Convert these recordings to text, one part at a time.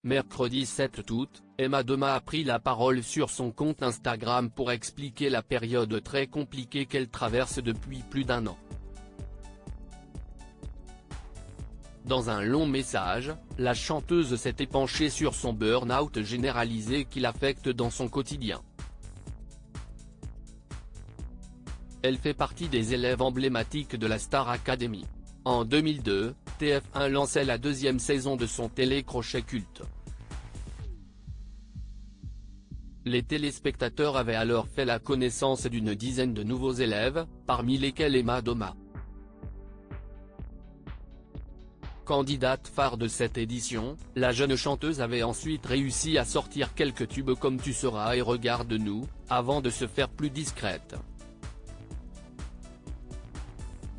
Mercredi 7 août, Emma Doma a pris la parole sur son compte Instagram pour expliquer la période très compliquée qu'elle traverse depuis plus d'1 an. Dans un long message, la chanteuse s'est épanchée sur son burn-out généralisé qui l'affecte dans son quotidien. Elle fait partie des élèves emblématiques de la Star Academy. En 2002, TF1 lançait la 2e saison de son télécrochet culte. Les téléspectateurs avaient alors fait la connaissance d'une dizaine de nouveaux élèves, parmi lesquels Emma Doma. Candidate phare de cette édition, la jeune chanteuse avait ensuite réussi à sortir quelques tubes comme Tu seras et Regarde-nous, avant de se faire plus discrète.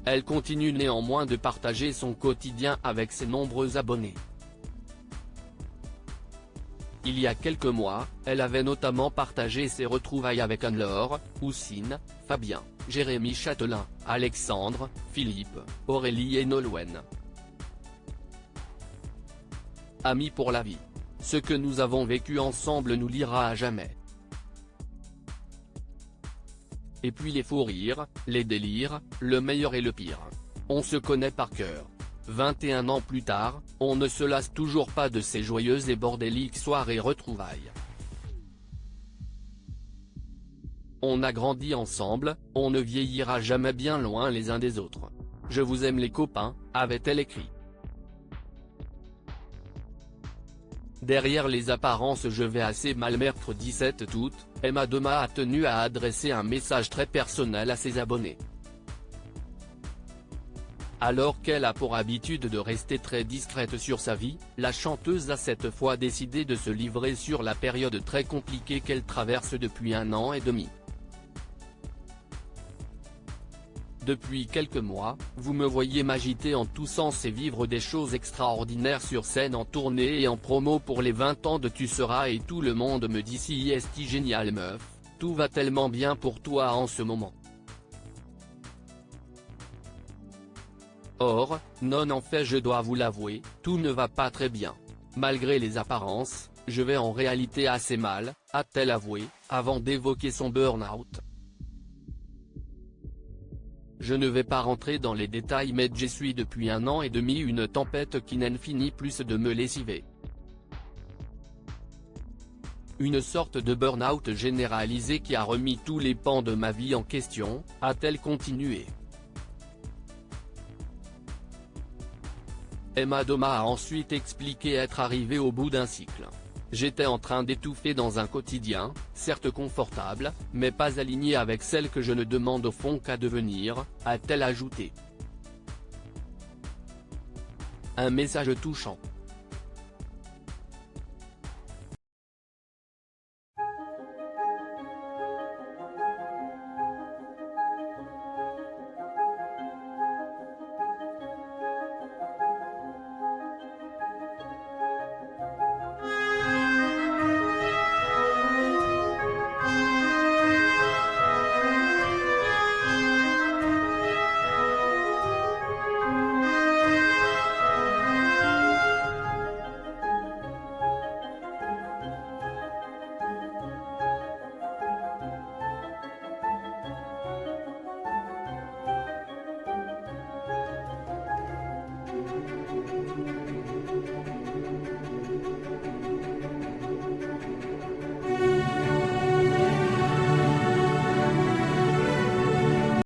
Elle continue néanmoins de partager son quotidien avec ses nombreux abonnés. Il y a quelques mois, elle avait notamment partagé ses retrouvailles avec Anne-Laure, Houssine, Fabien, Jérémy Chatelain, Alexandre, Philippe, Aurélie et Nolwenn. Amis pour la vie. Ce que nous avons vécu ensemble nous liera à jamais. Et puis les fous rires, les délires, le meilleur et le pire. On se connaît par cœur. 21 ans plus tard, on ne se lasse toujours pas de ces joyeuses et bordéliques soirées retrouvailles. On a grandi ensemble, on ne vieillira jamais bien loin les uns des autres. Je vous aime les copains, avait-elle écrit. Derrière les apparences je vais assez mal. Mercredi 7 août, Emma Doma a tenu à adresser un message très personnel à ses abonnés. Alors qu'elle a pour habitude de rester très discrète sur sa vie, la chanteuse a cette fois décidé de se livrer sur la période très compliquée qu'elle traverse depuis 1 an et demi. Depuis quelques mois, vous me voyez m'agiter en tous sens et vivre des choses extraordinaires sur scène, en tournée et en promo pour les 20 ans de Tu seras, et tout le monde me dit si est génial meuf, tout va tellement bien pour toi en ce moment. Or, non, en fait je dois vous l'avouer, tout ne va pas très bien. Malgré les apparences, je vais en réalité assez mal, a-t-elle avoué, avant d'évoquer son burn-out. Je ne vais pas rentrer dans les détails mais je suis depuis 1 an et demi une tempête qui n'en finit plus de me lessiver. Une sorte de burn-out généralisé qui a remis tous les pans de ma vie en question, a-t-elle continué. Emma Doma a ensuite expliqué être arrivée au bout d'un cycle. J'étais en train d'étouffer dans un quotidien, certes confortable, mais pas aligné avec celle que je ne demande au fond qu'à devenir, a-t-elle ajouté. Un message touchant.